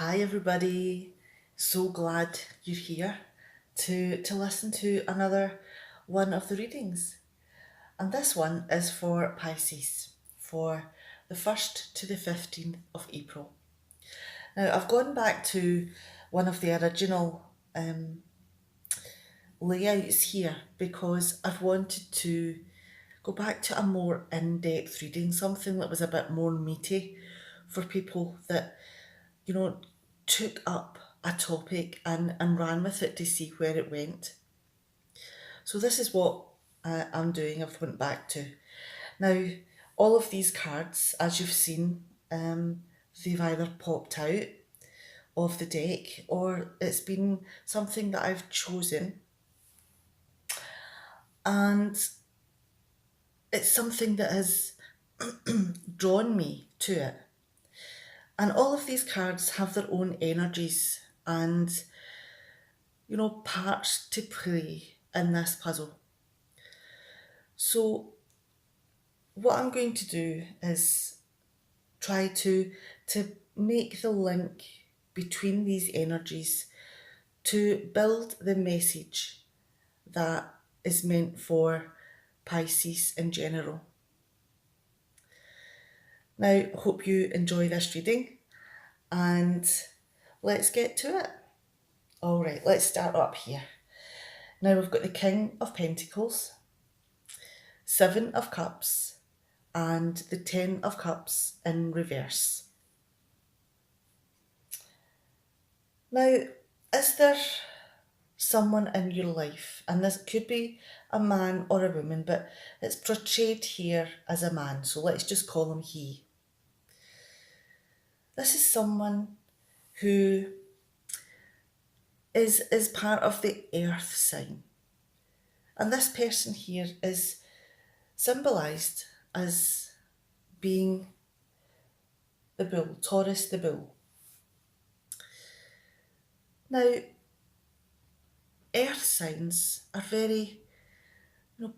Hi everybody, so glad you're here to listen to another one of the readings. And this one is for Pisces for the 1st to the 15th of April. Now I've gone back to one of the original layouts here because I've wanted to go back to a more in-depth reading, something that was a bit more meaty for people that took up a topic and ran with it to see where it went. So this is what I'm doing. I've went back to. Now, all of these cards, as you've seen, they've either popped out of the deck or it's been something that I've chosen, and it's something that has drawn me to it. And all of these cards have their own energies and parts to play in this puzzle. So what I'm going to do is try to make the link between these energies to build the message that is meant for Pisces in general. Now, hope you enjoy this reading and let's get to it. All right, let's start up here. Now we've got the King of Pentacles, Seven of Cups, and the Ten of Cups in reverse. Now, is there someone in your life, and this could be a man or a woman, but it's portrayed here as a man, so let's just call him he. This is someone who is part of the earth sign. And this person here is symbolised as being the bull, Taurus the bull. Now, earth signs are very,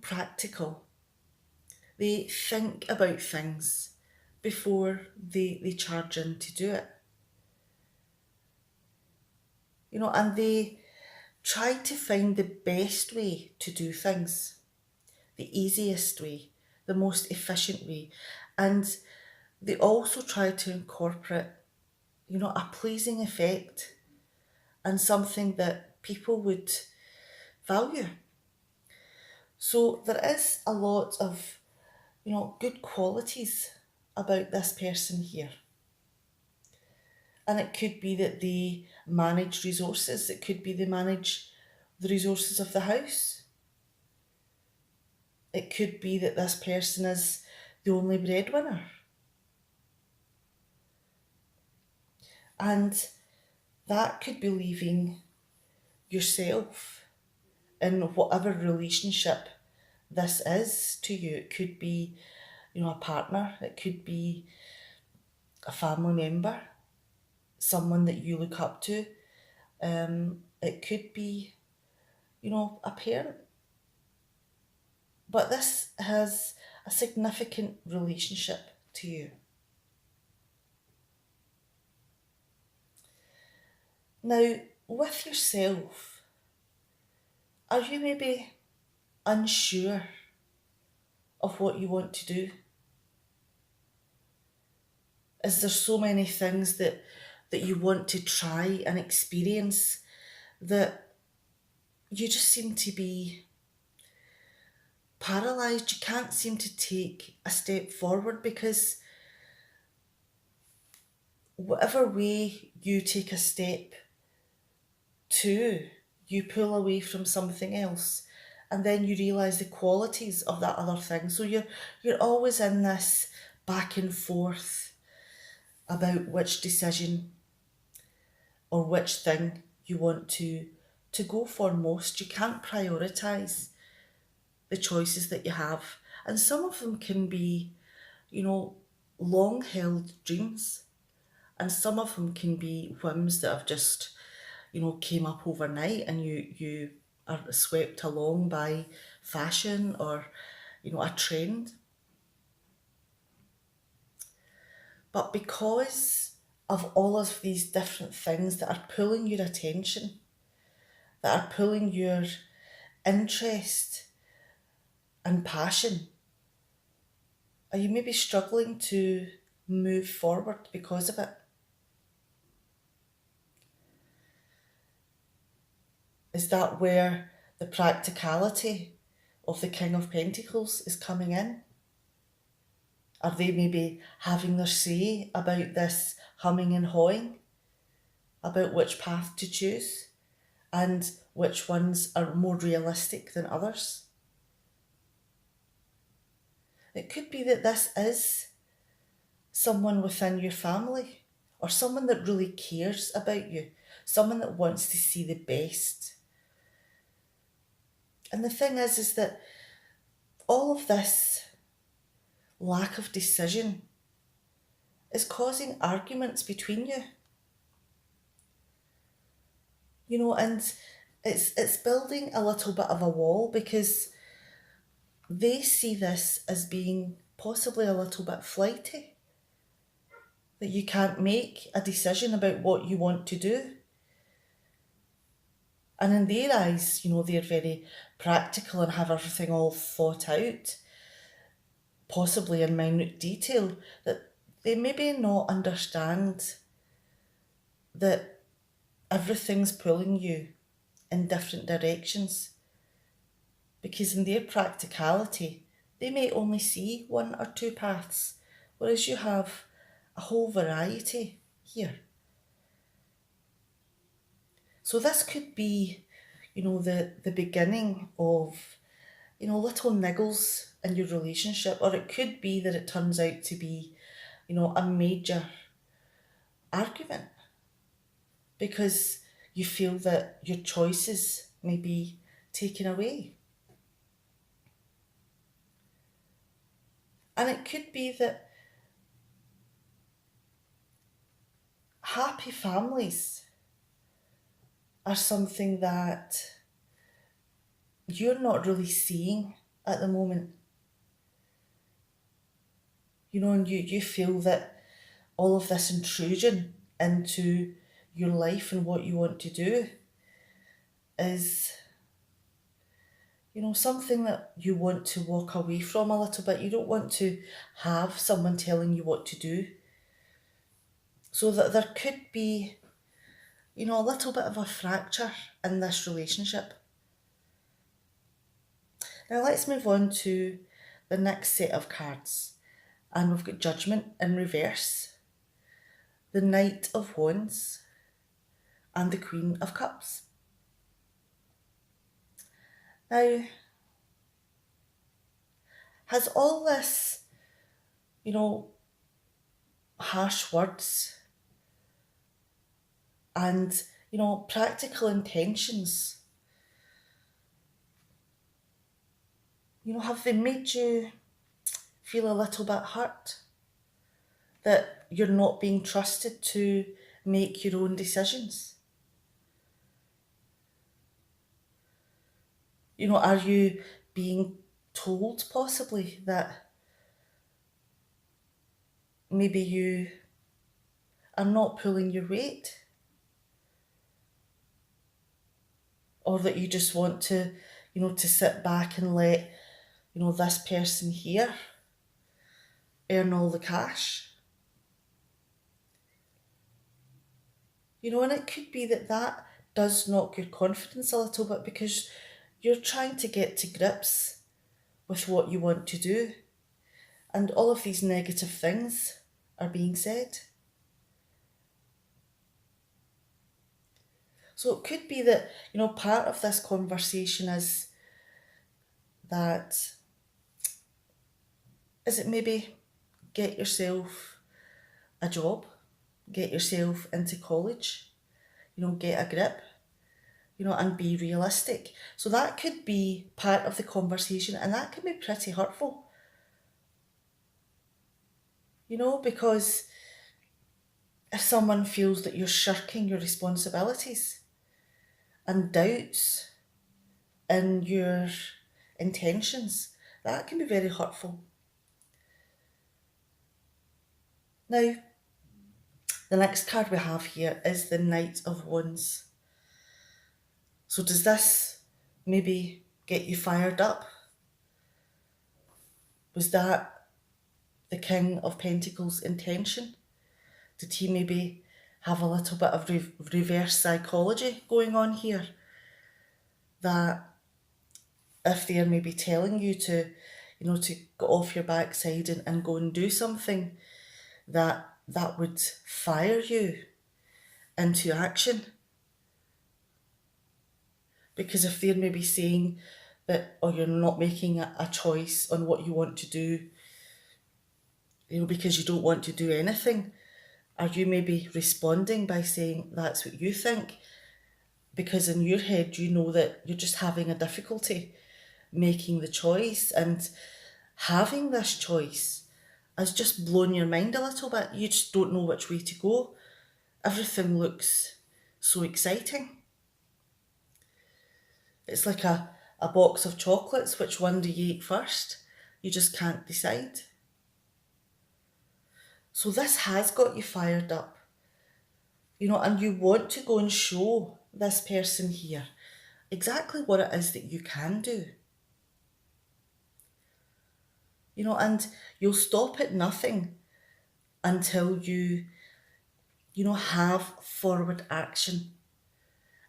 practical. They think about things before they charge in to do it. And they try to find the best way to do things, the easiest way, the most efficient way. And they also try to incorporate, a pleasing effect and something that people would value. So there is a lot of, good qualities about this person here. And it could be that they manage resources. It could be they manage the resources of the house. It could be that this person is the only breadwinner. And that could be leaving yourself in whatever relationship this is to you. It could be, a partner. It could be a family member, someone that you look up to. It could be, a parent. But this has a significant relationship to you. Now, with yourself, are you maybe unsure of what you want to do? Is there so many things that you want to try and experience that you just seem to be paralysed? You can't seem to take a step forward because whatever way you take a step to, you pull away from something else, and then you realise the qualities of that other thing. So you're always in this back and forth about which decision or which thing you want to go for most. You can't prioritise the choices that you have. And some of them can be, long held dreams. And some of them can be whims that have just, came up overnight and you are swept along by fashion or, a trend. But because of all of these different things that are pulling your attention, that are pulling your interest and passion? Are you maybe struggling to move forward because of it? Is that where the practicality of the King of Pentacles is coming in? Are they maybe having their say about this humming and hawing, about which path to choose and which ones are more realistic than others? It could be that this is someone within your family or someone that really cares about you, someone that wants to see the best. And the thing is that all of this lack of decision is causing arguments between you. You know, and it's building a little bit of a wall because they see this as being possibly a little bit flighty, that you can't make a decision about what you want to do. And in their eyes, you know, they're very practical and have everything all thought out, possibly in minute detail, that they maybe not understand that everything's pulling you in different directions. Because in their practicality, they may only see one or two paths, whereas you have a whole variety here. So this could be, you know, the beginning of, you know, little niggles in your relationship, or it could be that it turns out to be, you know, a major argument because you feel that your choices may be taken away. And it could be that happy families are something that you're not really seeing at the moment. You know, and you feel that all of this intrusion into your life and what you want to do is, you know, something that you want to walk away from a little bit. You don't want to have someone telling you what to do. So that there could be, you know, a little bit of a fracture in this relationship. Now let's move on to the next set of cards. And we've got Judgment in reverse, the Knight of Wands, and the Queen of Cups. Now, has all this, you know, harsh words and, you know, practical intentions, you know, have they made you feel a little bit hurt? That you're not being trusted to make your own decisions? You know, are you being told possibly that maybe you are not pulling your weight? Or that you just want to, you know, to sit back and let, you know, this person here earn all the cash? You know, and it could be that that does knock your confidence a little bit because you're trying to get to grips with what you want to do. And all of these negative things are being said. So it could be that, you know, part of this conversation is that, is it maybe get yourself a job, get yourself into college, you know, get a grip, you know, and be realistic. So that could be part of the conversation, and that can be pretty hurtful, you know, because if someone feels that you're shirking your responsibilities and doubts in your intentions, that can be very hurtful. Now, The next card we have here is the Knight of Wands. So does this maybe get you fired up? Was that the King of Pentacles' intention? Did he maybe have a little bit of reverse psychology going on here? That if they're maybe telling you to, to get off your backside and go and do something, that would fire you into action. Because if they're maybe saying that, or you're not making a choice on what you want to do, because you don't want to do anything, are you maybe responding by saying that's what you think? Because in your head, you know that you're just having a difficulty making the choice, and having this choice has just blown your mind a little bit. You just don't know which way to go. Everything looks so exciting. It's like a box of chocolates. Which one do you eat first? You just can't decide. So this has got you fired up, and you want to go and show this person here exactly what it is that you can do. And you'll stop at nothing until you have forward action,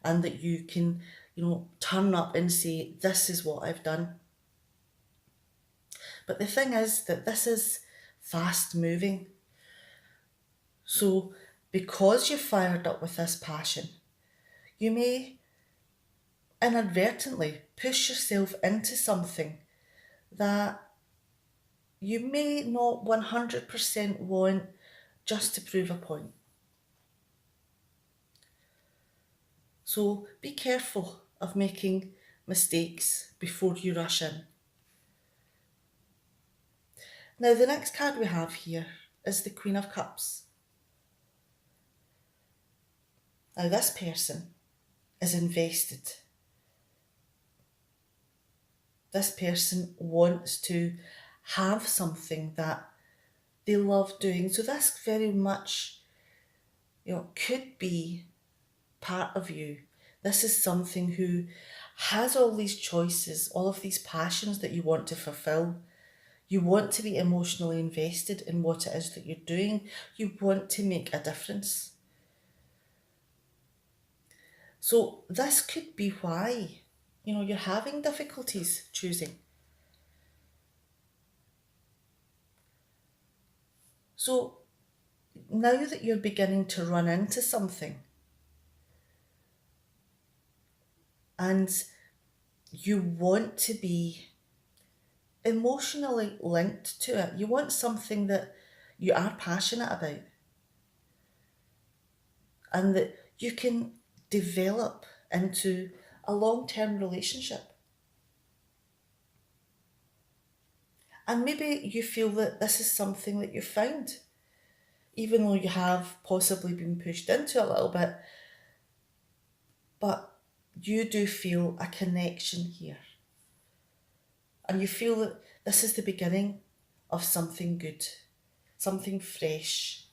and that you can, turn up and say, this is what I've done. But the thing is that this is fast moving. So because you're fired up with this passion, you may inadvertently push yourself into something that you may not 100% want, just to prove a point. So be careful of making mistakes before you rush in. Now, the next card we have here is the Queen of Cups. Now, this person is invested. This person wants to have something that they love doing. So this very much, could be part of you. This is something who has all these choices, all of these passions that you want to fulfill. You want to be emotionally invested in what it is that you're doing. You want to make a difference. So this could be why, you're having difficulties choosing. So now that you're beginning to run into something and you want to be emotionally linked to it, you want something that you are passionate about and that you can develop into a long-term relationship. And maybe you feel that this is something that you found, even though you have possibly been pushed into it a little bit, but you do feel a connection here. And you feel that this is the beginning of something good, something fresh.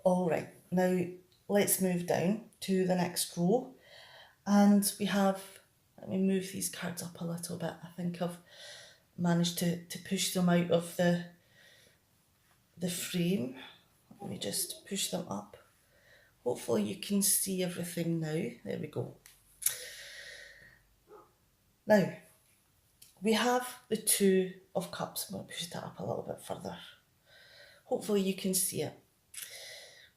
All right, now let's move down to the next row. And we have, let me move these cards up a little bit. I think I've managed to push them out of the frame. Let me just push them up. Hopefully you can see everything now. There we go. Now, we have the Two of Cups. I'm going to push that up a little bit further. Hopefully you can see it.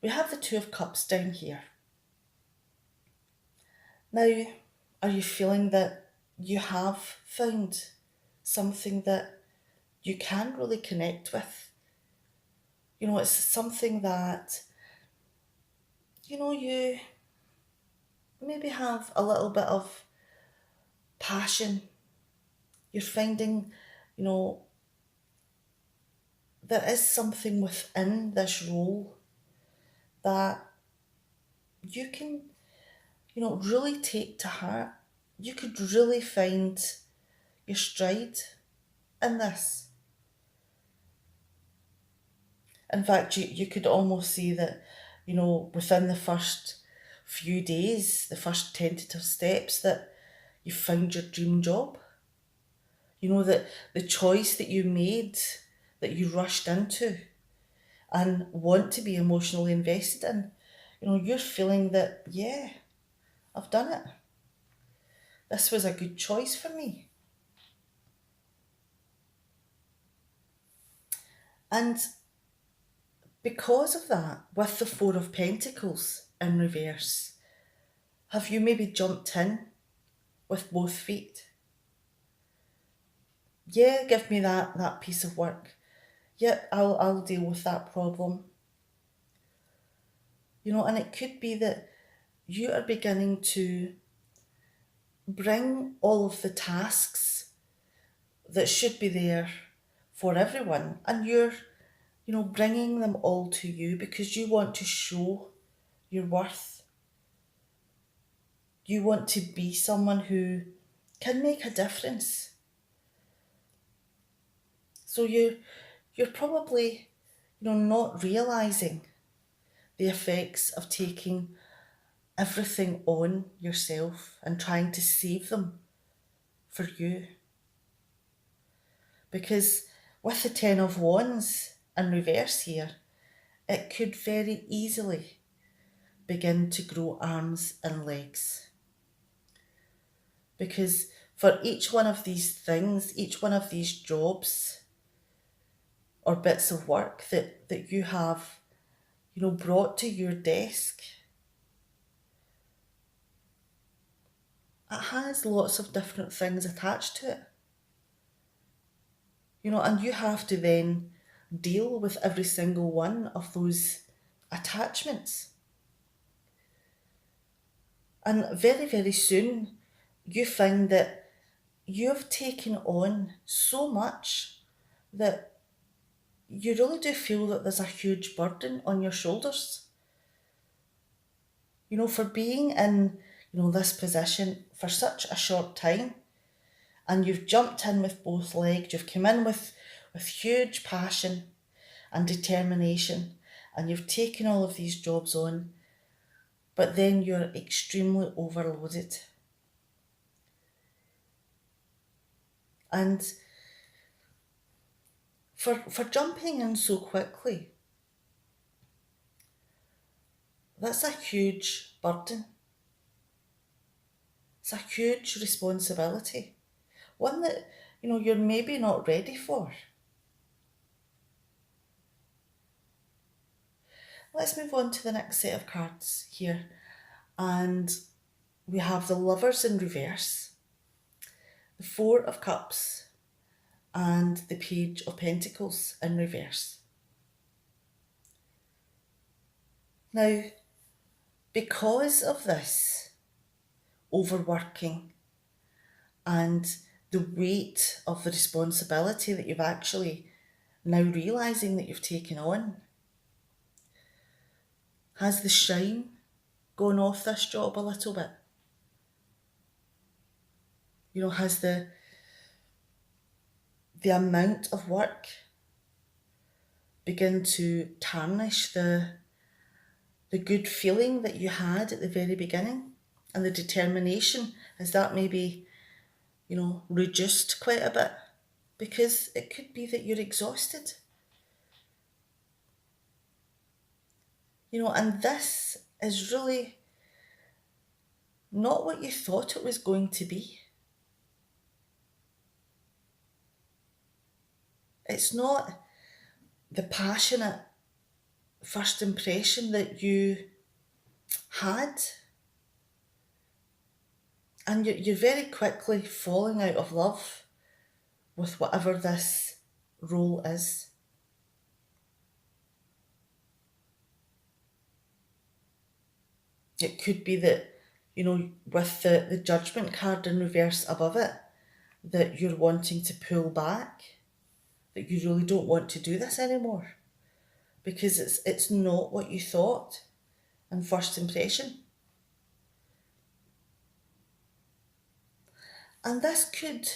We have the Two of Cups down here. Now, are you feeling that you have found something that you can really connect with? It's something that, you maybe have a little bit of passion. You're finding, there is something within this role that you can, really take to heart. You could really find your stride in this. In fact, you could almost say that, within the first few days, the first tentative steps, that you found your dream job. That the choice that you made, that you rushed into and want to be emotionally invested in, you're feeling that, yeah, I've done it. This was a good choice for me. And because of that, with the Four of Pentacles in reverse, have you maybe jumped in with both feet? Yeah, give me that piece of work. Yeah, I'll deal with that problem. And it could be that you are beginning to bring all of the tasks that should be there for everyone, and you're, bringing them all to you because you want to show your worth. You want to be someone who can make a difference. So you're probably, not realizing the effects of taking everything on yourself and trying to save them for you. Because with the Ten of Wands in reverse here, it could very easily begin to grow arms and legs. Because for each one of these things, each one of these jobs or bits of work that you have, brought to your desk, it has lots of different things attached to it. And you have to then deal with every single one of those attachments. And very, very soon, you find that you've taken on so much that you really do feel that there's a huge burden on your shoulders. For being in, this position for such a short time, and you've jumped in with both legs, you've come in with huge passion and determination, and you've taken all of these jobs on, but then you're extremely overloaded. And for jumping in so quickly, that's a huge burden. It's a huge responsibility. One that, you're maybe not ready for. Let's move on to the next set of cards here. And we have the Lovers in reverse, the Four of Cups, and the Page of Pentacles in reverse. Now, because of this overworking and the weight of the responsibility that you've actually now realising that you've taken on, has the shine gone off this job a little bit? Has the amount of work begin to tarnish the good feeling that you had at the very beginning, and the determination, has that maybe, reduced quite a bit? Because it could be that you're exhausted. And this is really not what you thought it was going to be. It's not the passionate first impression that you had. And you're very quickly falling out of love with whatever this role is. It could be that, with the Judgment card in reverse above it, that you're wanting to pull back, that you really don't want to do this anymore, because it's not what you thought in first impression. And this could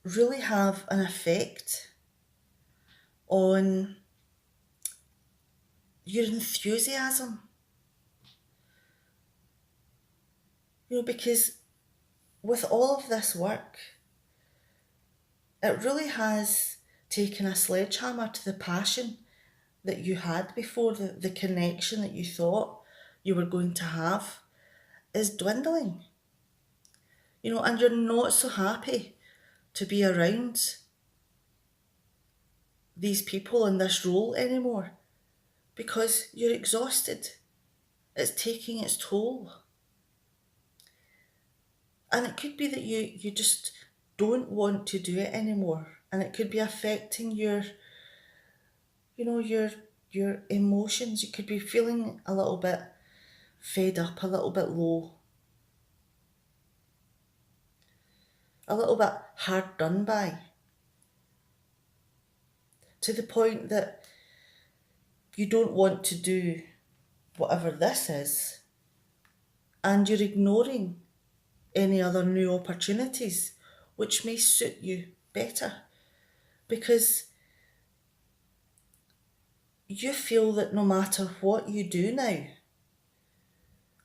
really have an effect on your enthusiasm. Because with all of this work, it really has taken a sledgehammer to the passion that you had before, the connection that you thought you were going to have is dwindling. And you're not so happy to be around these people in this role anymore because you're exhausted. It's taking its toll. And it could be that you just don't want to do it anymore. And it could be affecting your emotions. You could be feeling a little bit fed up, a little bit low, a little bit hard done by, to the point that you don't want to do whatever this is, and you're ignoring any other new opportunities which may suit you better, because you feel that no matter what you do now,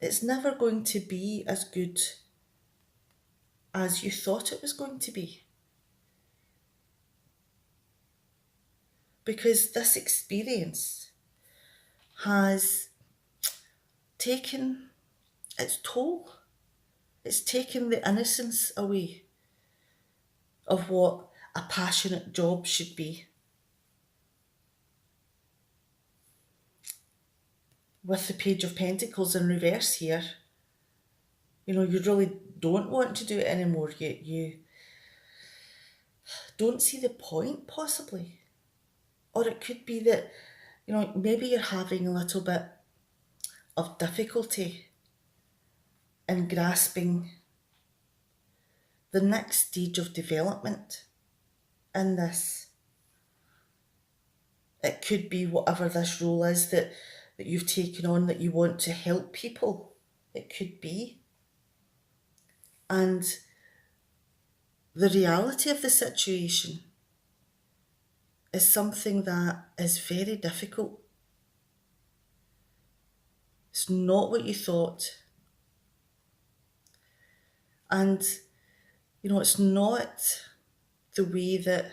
it's never going to be as good as you thought it was going to be. Because this experience has taken its toll. It's taken the innocence away of what a passionate job should be. With the Page of Pentacles in reverse here, you really don't want to do it anymore. You don't see the point, possibly. Or it could be that, maybe you're having a little bit of difficulty in grasping the next stage of development in this. It could be whatever this role is that you've taken on, that you want to help people. It could be. And the reality of the situation is something that is very difficult. It's not what you thought. And, it's not the way that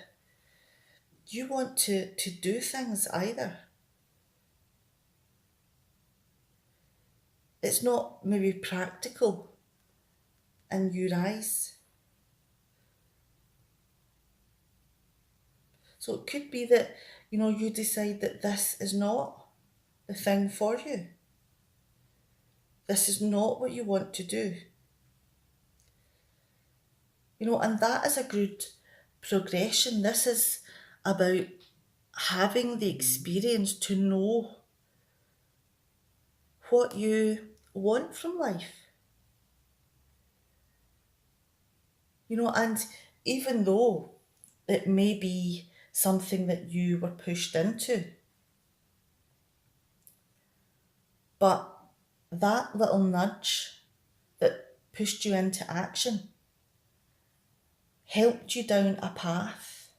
you want to do things either. It's not maybe practical in your eyes. So it could be that, you decide that this is not the thing for you. This is not what you want to do. And that is a good progression. This is about having the experience to know what you want from life. And even though it may be something that you were pushed into, but that little nudge that pushed you into action helped you down a path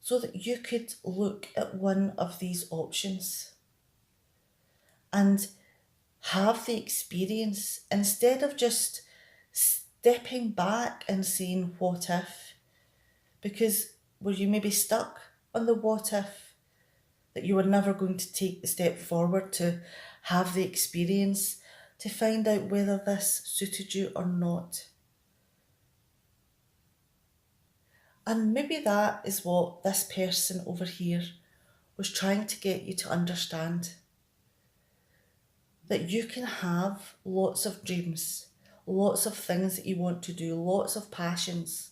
so that you could look at one of these options and have the experience, instead of just stepping back and saying, what if? Because were you maybe stuck on the what if, that you were never going to take the step forward to have the experience to find out whether this suited you or not? And maybe that is what this person over here was trying to get you to understand. That you can have lots of dreams, lots of things that you want to do, lots of passions,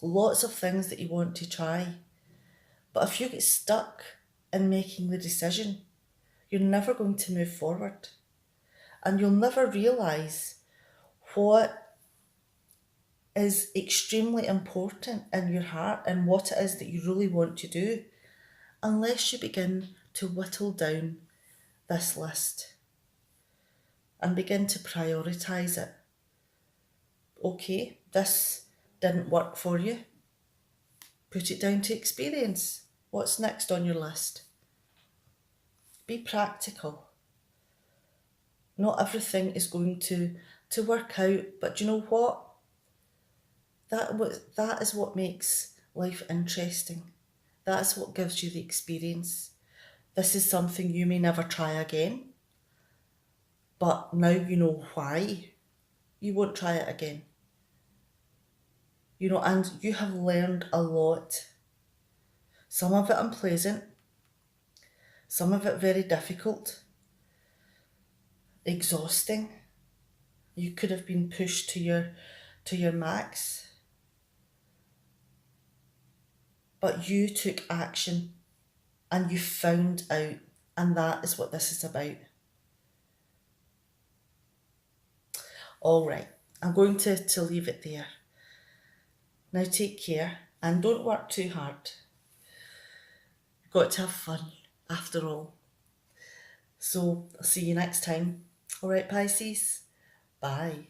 lots of things that you want to try. But if you get stuck in making the decision, you're never going to move forward. And you'll never realise what is extremely important in your heart and what it is that you really want to do, unless you begin to whittle down this list and begin to prioritise it. Okay, this didn't work for you. Put it down to experience. What's next on your list? Be practical. Not everything is going to work out, but do you know what? That is what makes life interesting. That is what gives you the experience. This is something you may never try again, but now you know why you won't try it again. And you have learned a lot. Some of it unpleasant, some of it very difficult, exhausting. You could have been pushed to your max, but you took action and you found out, and that is what this is about. All right, I'm going to leave it there. Now take care and don't work too hard. You've got to have fun after all. So I'll see you next time. All right, Pisces? Bye.